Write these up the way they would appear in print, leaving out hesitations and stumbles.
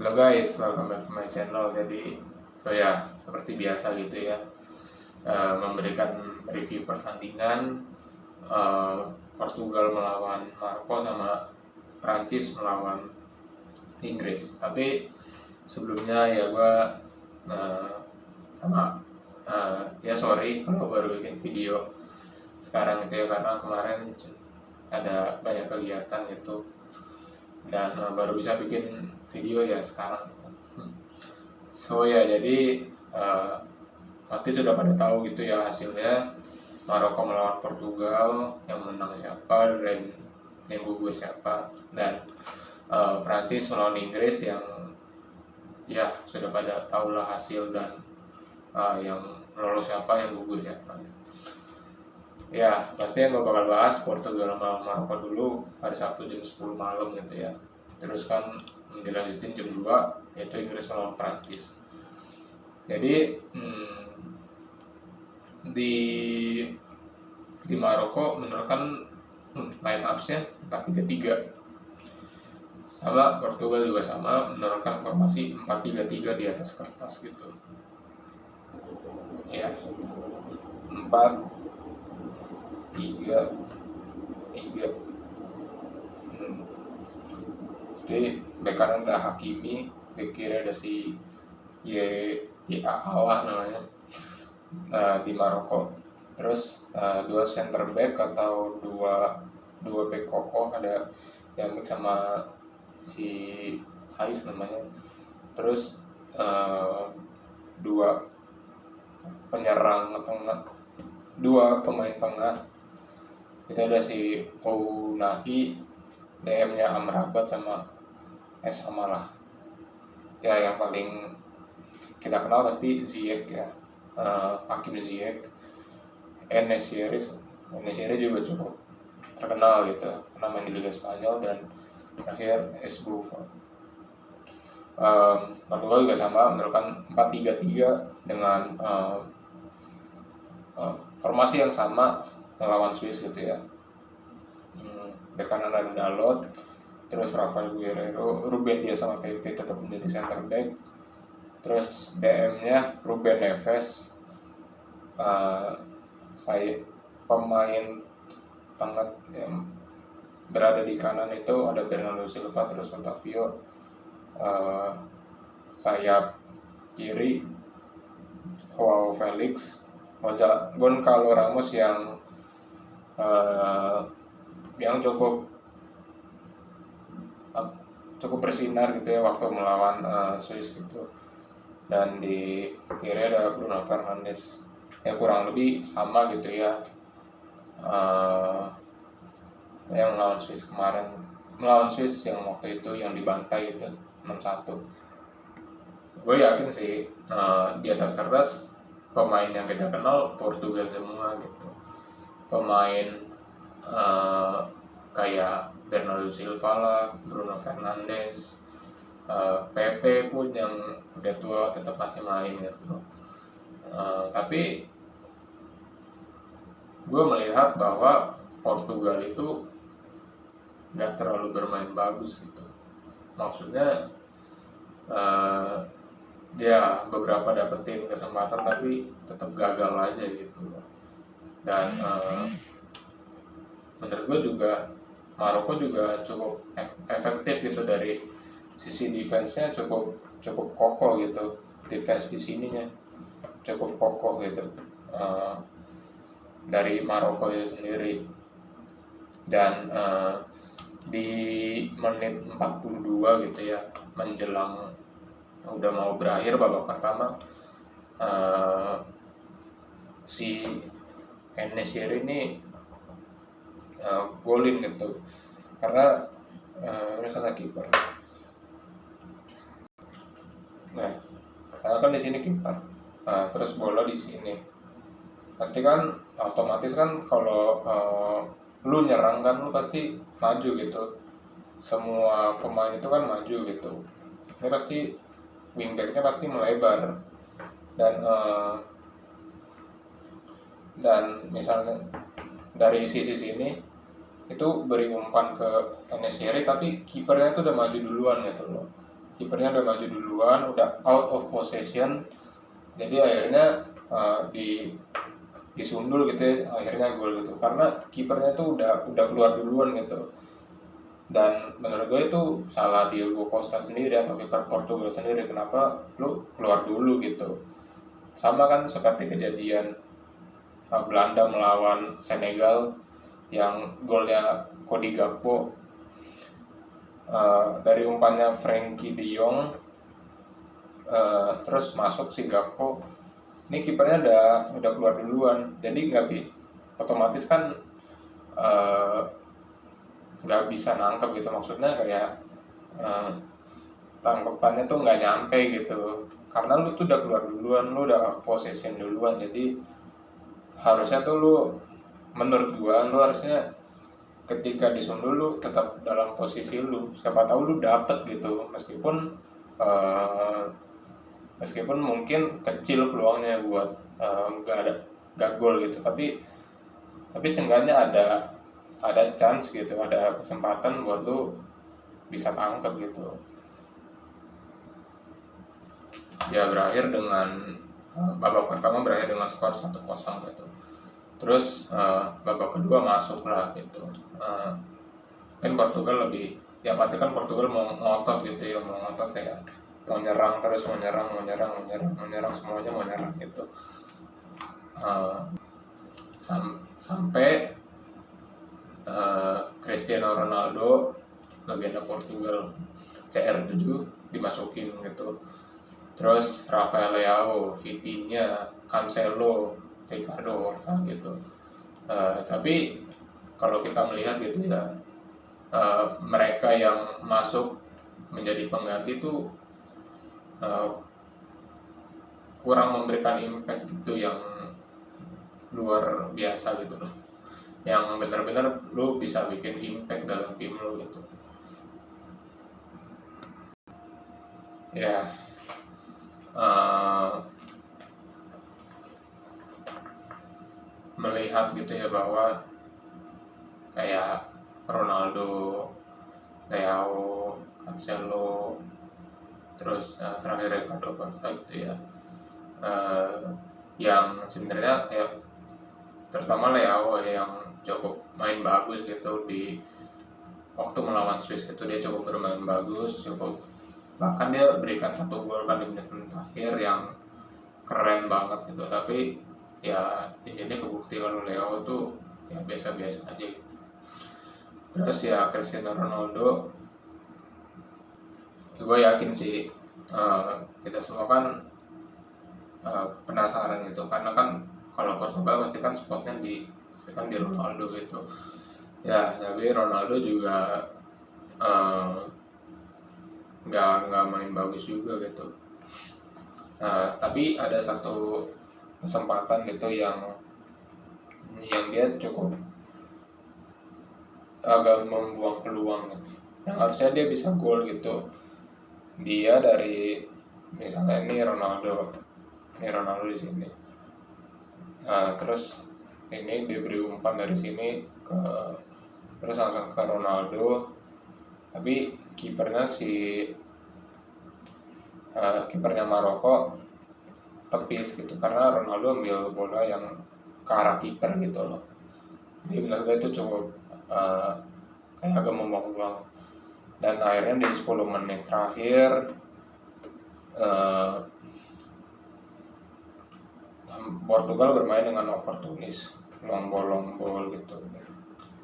Halo guys, welcome back to my channel. Jadi, seperti biasa gitu ya, memberikan review pertandingan Portugal melawan Maroko sama Prancis melawan Inggris. Tapi sebelumnya ya gue sorry kalau baru bikin video sekarang itu ya, karena kemarin ada banyak kegiatan gitu dan baru bisa bikin video ya sekarang. Jadi pasti sudah pada tahu gitu ya hasilnya, Maroko melawan Portugal, yang menang siapa dan yang gugur siapa, dan Prancis melawan Inggris yang ya sudah pada tahu lah hasil dan yang lolos siapa, yang gugur siapa. Ya pasti yang gue bakal bahas Portugal melawan Maroko dulu hari Sabtu jam 10 malam gitu ya. Terus kan dilanjutin jam 2 yaitu Inggris melawan Prancis. Jadi di Maroko menurunkan line up-nya 4-3-3. Sama Portugal juga sama, menurunkan formasi 4-3-3 di atas kertas gitu. Ya. 4-3-3. Jadi bek kanan ada Hakimi, bek kiri ada si Awah namanya di Maroko. Terus dua center back atau dua back kokoh, ada yang mix sama si Sais namanya. Terus dua penyerang tengah, dua pemain tengah itu ada si Ounahi, DM-nya Amrabat sama Samalah. Ya yang paling kita kenal pasti Ziyech ya, Hakim Ziyech. En-Nesyri juga cukup terkenal gitu, pernah main di Liga Spanyol. Dan terakhir S. Buffon. Portugal juga sama, menerapkan 4-3-3 dengan formasi yang sama melawan Swiss gitu ya. Bek kanan ada Dalot, terus Rafael Guerreiro, Ruben Dias sama Pepe tetap menjadi center back. Terus DM-nya Ruben Neves. Pemain tengah yang berada di kanan itu ada Bernardo Silva, terus Otavio. Sayap kiri Joao Felix, Goncalo Ramos yang cukup bersinar gitu ya waktu melawan Swiss gitu. Dan di kiri ada Bruno Fernandes, ya kurang lebih sama gitu ya, yang melawan Swiss kemarin, melawan Swiss yang waktu itu yang dibantai itu 6-1. Gue yakin sih di atas kertas pemain yang kita kenal Portugal semua gitu. Pemain kayak Bernardo Silva lah, Bruno Fernandes, Pepe pun yang udah tua tetap masih main gitu. Tapi gue melihat bahwa Portugal itu nggak terlalu bermain bagus gitu. Maksudnya dia beberapa dapetin kesempatan tapi tetap gagal aja gitu. Dan menurut gue juga Maroko juga cukup efektif gitu, dari sisi defense-nya cukup kokoh gitu. Defense di sininya cukup kokoh gitu dari Maroko itu sendiri. Dan di menit 42 gitu ya, menjelang udah mau berakhir babak pertama, si En-Nesyri ini golin gitu, karena misalnya kiper. Nah, karena kan di sini kiper, terus bola di sini, pasti kan otomatis kan kalau lu nyerang kan lu pasti maju gitu. Semua pemain itu kan maju gitu. Ini pasti wingbacknya pasti melebar, dan misalnya dari sisi sini itu beri umpan ke En-Nesyri, tapi kipernya itu udah maju duluan gitu loh. kipernya udah maju duluan, udah out of possession, jadi akhirnya disundul gitu ya, akhirnya gol gitu karena kipernya tuh udah keluar duluan gitu. Dan menurut gue itu salah Diego Costa sendiri atau kiper Portugal sendiri, kenapa lu keluar dulu gitu. Sama kan seperti kejadian Belanda melawan Senegal yang golnya Cody Gakpo, dari umpannya Frenkie de Jong, terus masuk si Gakpo, ini kipernya udah keluar duluan, jadi nggak otomatis kan nggak bisa nangkep gitu, maksudnya kayak tangkepannya tuh nggak nyampe gitu karena lu tuh udah keluar duluan, lu udah possession duluan. Jadi harusnya tuh lu, menurut gua lu harusnya ketika disundul lu tetap dalam posisi lu, siapa tahu lu dapet gitu, meskipun mungkin kecil peluangnya buat nggak gol gitu, tapi seenggaknya ada chance gitu, ada kesempatan buat lu bisa tangkep gitu. Ya berakhir dengan babak pertama berakhir dengan skor 1-0 gitu. Terus babak kedua masuk lah gitu. Kan Portugal lebih, ya pasti kan Portugal mau ngotot gitu ya, mau ngotot kayak mau nyerang terus, mau nyerang semuanya, mau nyerang gitu. Sampai Cristiano Ronaldo, legenda Portugal, CR7 dimasukin gitu. Terus Rafael Leao, Vitinha, Cancelo, Ricardo Horta gitu. Tapi kalau kita melihat gitu ya, mereka yang masuk menjadi pengganti itu kurang memberikan impact gitu yang luar biasa gitu loh, yang benar-benar lu bisa bikin impact dalam tim lu gitu ya. Melihat gitu ya bahwa kayak Ronaldo, Leao, Cancelo, terus terakhir Ricardo Horta gitu ya, yang sebenarnya kayak terutama Leao yang cukup main bagus gitu di waktu melawan Swiss itu, dia cukup bermain bagus, bahkan dia berikan 1 gol kan di menit-menit akhir yang keren banget gitu. Tapi ya di sini kebukti kalau Leo tuh ya biasa-biasa aja gitu. Terus ya Cristiano Ronaldo, gue yakin sih kita semua kan penasaran gitu, karena kan kalau Portugal pasti kan spotnya di Ronaldo gitu ya. Tapi Ronaldo juga nggak main bagus juga gitu. Tapi ada satu kesempatan gitu yang dia cukup agak membuang peluang gitu, yang harusnya dia bisa gol gitu. Dia dari misalnya ini Ronaldo di sini, terus ini dia beri umpan dari sini terus langsung ke Ronaldo, tapi kipernya kipernya Maroko tepis gitu karena Ronaldo ambil bola yang ke arah kiper gitu loh. Jadi menurut gue itu cukup kayak agak membuang peluang. Dan akhirnya di 10 menit terakhir Portugal bermain dengan oportunis, long ball gitu,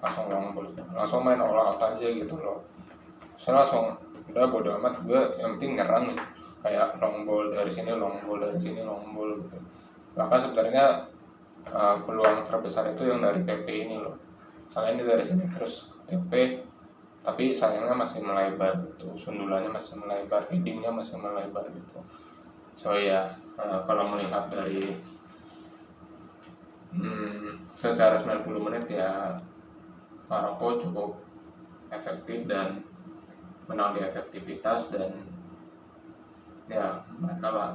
langsung main all out aja gitu loh. Saya langsung udah bodo amat, gue yang penting nyerang gitu. Kayak long ball dari sini, long ball dari sini, long ball gitu. Bahkan sebenarnya peluang terbesar itu yang dari PP ini loh. Soalnya ini dari sini terus PP, tapi sayangnya masih melebar gitu, sundulannya masih melebar, headingnya masih melebar gitu. So ya, kalau melihat dari secara 90 menit ya Maroko cukup efektif dan menang di efektivitas, dan ya mereka lah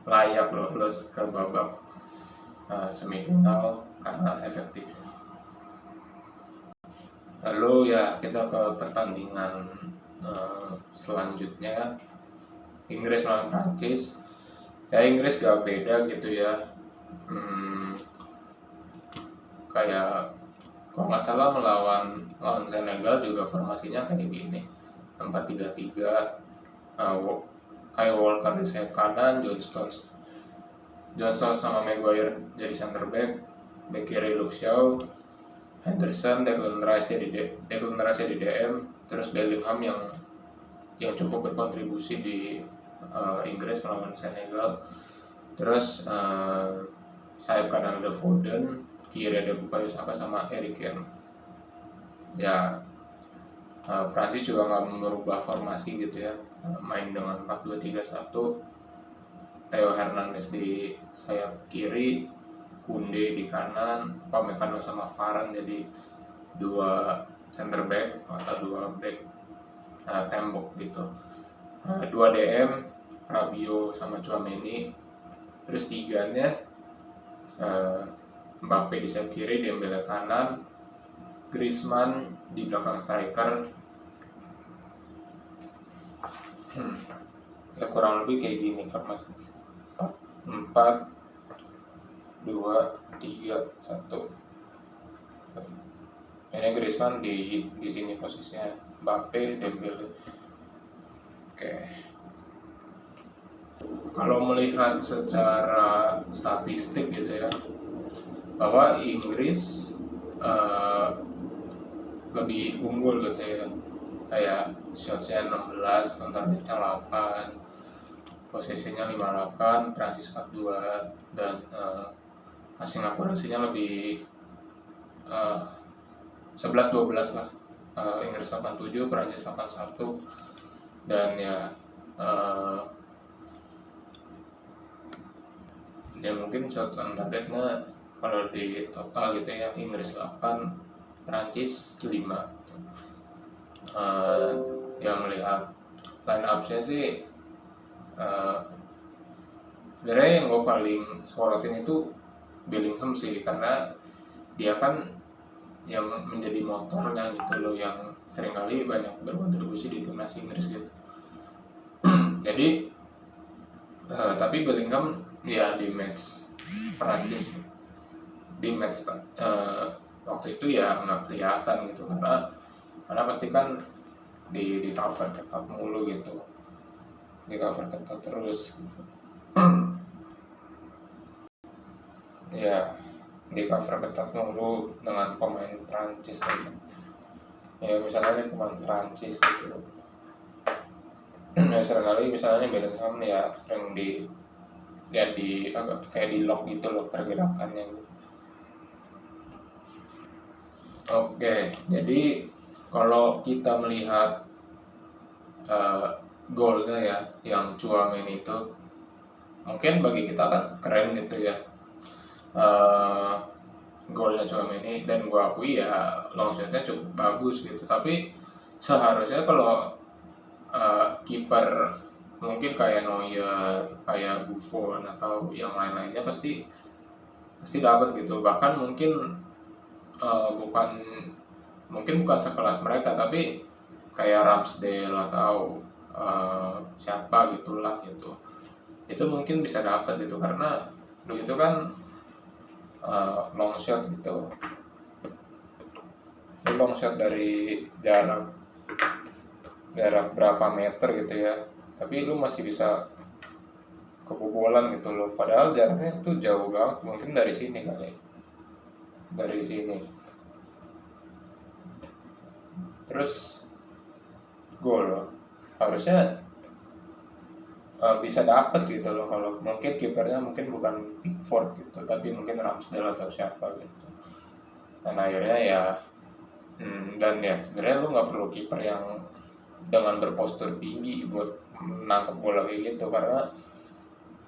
layak lolos ke babak semifinal karena efektifnya. Lalu ya kita ke pertandingan selanjutnya Inggris melawan Prancis. Ya Inggris gak beda gitu ya, kayak kalau nggak salah melawan Senegal juga formasinya kayak gini, 4-3-3, kayak Walker di sayap kanan, John Stones sama Maguire jadi center back kiri Luke Shaw, Henderson, Declan Rice jadi DM, terus Bellingham yang cukup berkontribusi di Inggris melawan Senegal. Terus sayap kanan ada Foden, kiri ada Bukayo Saka sama Harry Kane. Ya Prancis juga nggak merubah formasi gitu ya, main dengan 4-2-3-1, Theo Hernandez di sayap kiri, Koundé di kanan, Upamecano sama Varane jadi dua center back atau dua back tembok gitu. Dua DM, Rabiot sama Tchouaméni, terus tiganya Mbappe di sayap kiri, Dembele kanan, Griezmann di belakang striker. Ya kurang lebih kayak gini formasi 4 2 3 1. Ini Griezmann di sini posisinya, Mbappe, Dembele. Oke. Kalau melihat secara statistik gitu ya, bahwa Inggris lebih unggul gitu ya, kayak shotsnya 16, counter-nya 8, posisinya 58, Prancis 42, dan passing akurasinya lebih 11-12 lah, Inggris 87, Prancis 81, dan ya mungkin shot on targetnya kalau di total gitu ya, Inggris 8, Prancis 5. Yang melihat line up-nya sih sebenarnya yang gue paling sorotin itu Bellingham sih, karena dia kan yang menjadi motornya gitu loh, yang seringkali banyak berkontribusi di timnas Inggris gitu. Jadi tapi Bellingham ya di match Prancis, di match waktu itu ya nggak kelihatan gitu, karena pasti kan di cover ketat mulu gitu, di cover ketat terus ya di cover ketat mulu dengan pemain Prancis gitu. Ya misalnya pemain Prancis gitu ya seringkali misalnya Bellingham ya sering di kayak di lock gitu loh pergerakannya gitu. Oke, jadi kalau kita melihat golnya ya yang Tchouaméni itu, mungkin bagi kita kan keren gitu ya, golnya Tchouaméni, dan gua akui ya long shotnya cukup bagus gitu, tapi seharusnya kalau kiper mungkin kayak Neuer, kayak Buffon atau yang lain-lainnya pasti dapat gitu, bahkan mungkin bukan sekelas mereka, tapi kayak Ramsdale atau siapa gitulah gitu, itu mungkin bisa dapat gitu, karena itu kan long shot gitu, long shot dari jarak berapa meter gitu ya, tapi lu masih bisa kebobolan gitu loh, padahal jaraknya tuh jauh banget, mungkin dari sini kali, dari sini, terus gol harusnya bisa dapat gitu loh, kalau mungkin kipernya mungkin bukan Pickford gitu, tapi mungkin Ramsdale atau siapa gitu, dan akhirnya ya dan ya sebenarnya lu nggak perlu kiper yang dengan berpostur tinggi buat menangkap bola kayak gitu, karena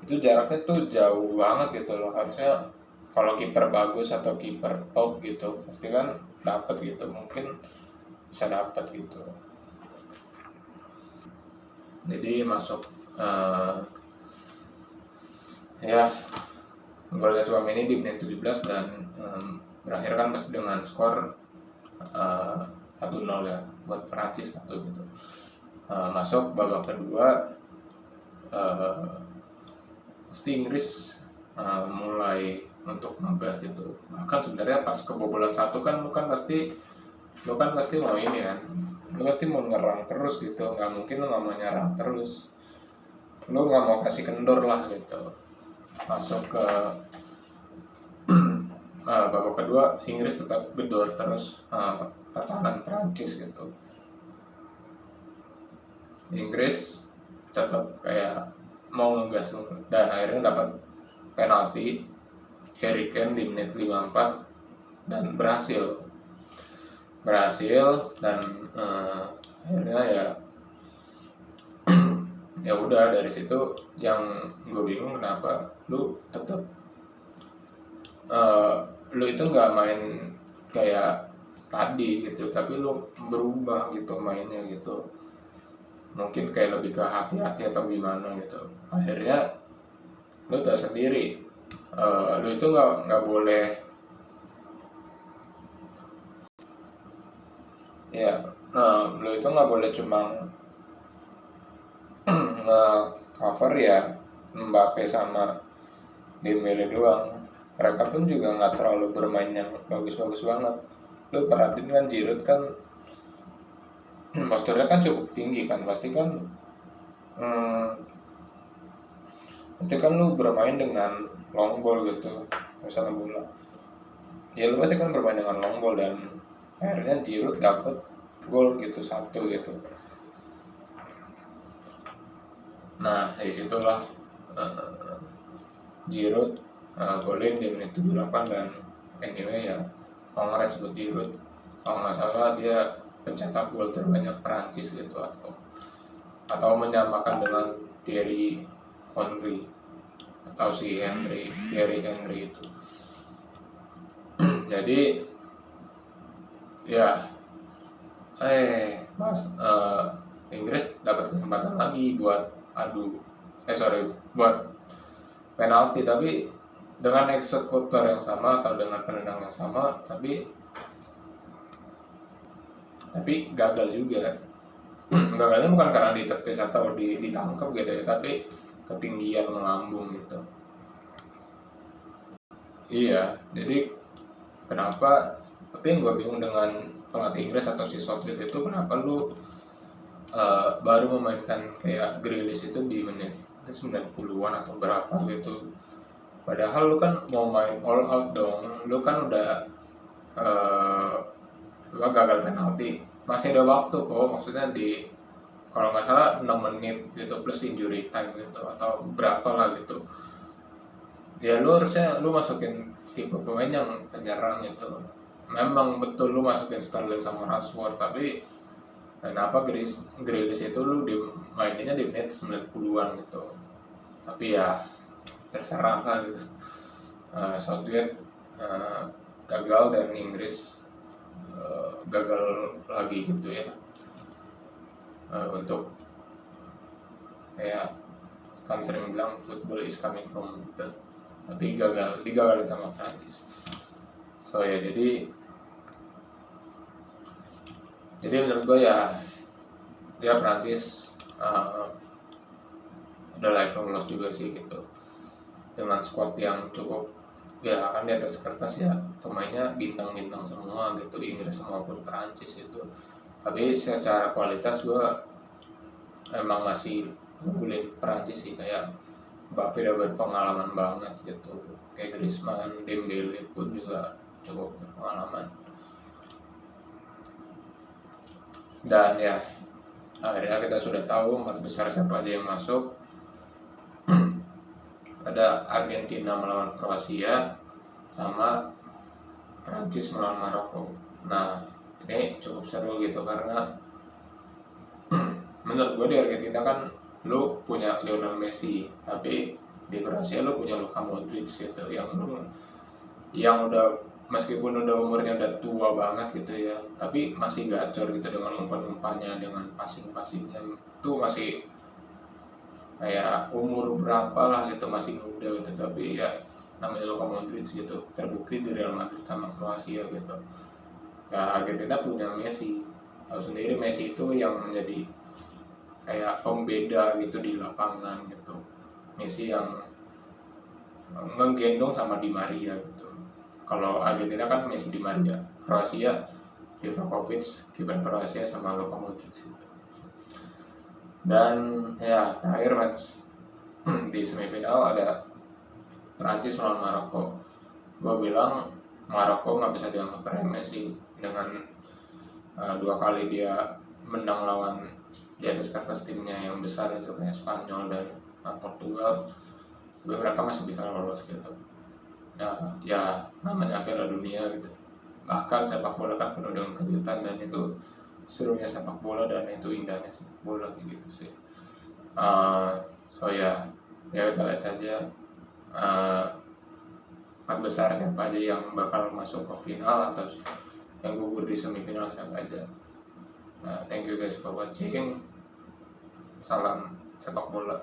itu jaraknya tuh jauh banget gitu loh, harusnya kalau kiper bagus atau kiper top gitu pasti kan dapat gitu, mungkin bisa dapat gitu. Jadi masuk ya golnya Tchouaméni di menit 17 dan berakhir kan pas dengan skor 1-0 ya buat Prancis gitu. masuk babak kedua, pasti Inggris mulai untuk ngegas gitu. Bahkan sebenarnya pas kebobolan satu kan lu kan pasti mau ini kan, lu pasti mau nyerang terus gitu, nggak mungkin lu nggak mau nyerang terus, lu nggak mau kasih kendor lah gitu. Masuk ke babak kedua Inggris tetap gedor terus pertahanan Prancis gitu. Inggris tetap kayak mau ngegas dan akhirnya dapat penalti Harry Kane di menit 54 dan berhasil dan akhirnya ya ya udah dari situ yang gue bingung kenapa lu tetap lu itu nggak main kayak tadi gitu, tapi lu berubah gitu mainnya gitu, mungkin kayak lebih ke hati-hati atau gimana gitu. Akhirnya lu tahu sendiri, lu itu nggak boleh ya, lu itu nggak boleh cuma nge-cover ya Mbappe sama Dembele doang. Mereka pun juga nggak terlalu bermain yang bagus-bagus banget. Lu perhatiin kan Giroud kan posturnya kan cukup tinggi kan, hmm, pasti kan lu bermain dengan long ball gitu, misalnya bola ya lu pasti kan bermain dengan long ball dan akhirnya Giroud dapet gol gitu, satu gitu. Nah disitulah Giroud golin di menit 78 dan anyway ya congrats buat Giroud, kalau nggak salah dia pencetak gol terbanyak Perancis gitu, atau menyamakan dengan Thierry Henry atau si Thierry Henry itu. Jadi ya mas Inggris dapat kesempatan lagi buat buat penalti, tapi dengan eksekutor yang sama atau dengan penendang yang sama, tapi gagal juga. Gagalnya bukan karena ditepis atau ditangkap gitu ya, tapi ketinggian melambung gitu. Iya, jadi kenapa? Tapi yang gue bingung dengan pelatih Inggris atau si Southgate itu, kenapa lu baru memainkan kayak Grealish itu di menit 90-an atau berapa gitu. Padahal lu kan mau main all out dong, lu kan udah lu gagal penalti, masih ada waktu kok, maksudnya di kalau nggak salah 6 menit gitu plus injury time gitu atau berapa lah gitu. Ya lu harusnya lu masukin tipe pemain yang penyerang gitu. Memang betul lu masukin Sterling sama Rashford, tapi kenapa Grealish itu lu mainnya di menit 90-an gitu. Tapi ya terserah lah gitu. Southgate gagal dan Inggris gagal lagi gitu ya, untuk kayak kan sering bilang football is coming from the, tapi digagalin sama Prancis. So ya jadi menurut gue ya Prancis udah layak lolos juga sih gitu, dengan squad yang cukup ya kan di atas kertas ya pemainnya bintang-bintang semua gitu, Inggris maupun Prancis itu. Tapi secara kualitas gue emang masih ngunggulin Prancis sih, kayak Mbappe udah berpengalaman banget gitu, kayak Griezmann, Dembele pun juga cukup berpengalaman. Dan ya akhirnya kita sudah tahu 4 besar siapa aja yang masuk. Ada Argentina melawan Kroasia sama Prancis melawan Maroko. Nah ini cukup seru gitu, karena menurut gue di Argentina kan lu punya Lionel Messi, tapi di Kroasia lu punya Luka Modric gitu, yang udah meskipun udah umurnya udah tua banget gitu ya, tapi masih gacor gitu dengan umpan-umpannya, dengan passing-passingnya tuh masih kayak umur berapa lah gitu, masih muda gitu. Tapi ya namanya Luka Modric gitu, terbukti di Real Madrid sama Kroasia gitu. Nah Argentina punya Messi, tahu sendiri Messi itu yang menjadi kayak pembeda gitu di lapangan gitu. Messi yang ngegendong sama Di Maria gitu. Kalau Argentina kan Messi, Di Maria. Kroasia Livakovic, kiper Kroasia sama Luka Modric gitu. Dan ya terakhir match di semifinal ada Prancis lawan Maroko. Gue bilang Maroko nggak bisa dianggap remeh sih dengan 2 kali dia menang lawan di atas kertas timnya yang besar itu kayak Spanyol dan Portugal. Tapi mereka masih bisa lolos gitu. Ya namanya Piala Dunia gitu. Bahkan sepak bola kan penuh dengan kejutan, dan itu serunya sepak bola dan itu indahnya sepak bola gitu sih. So ya kita lihat saja empat besar siapa aja yang bakal masuk ke final atau yang gugur di semifinal siapa aja. Thank you guys for watching. Salam sepak bola.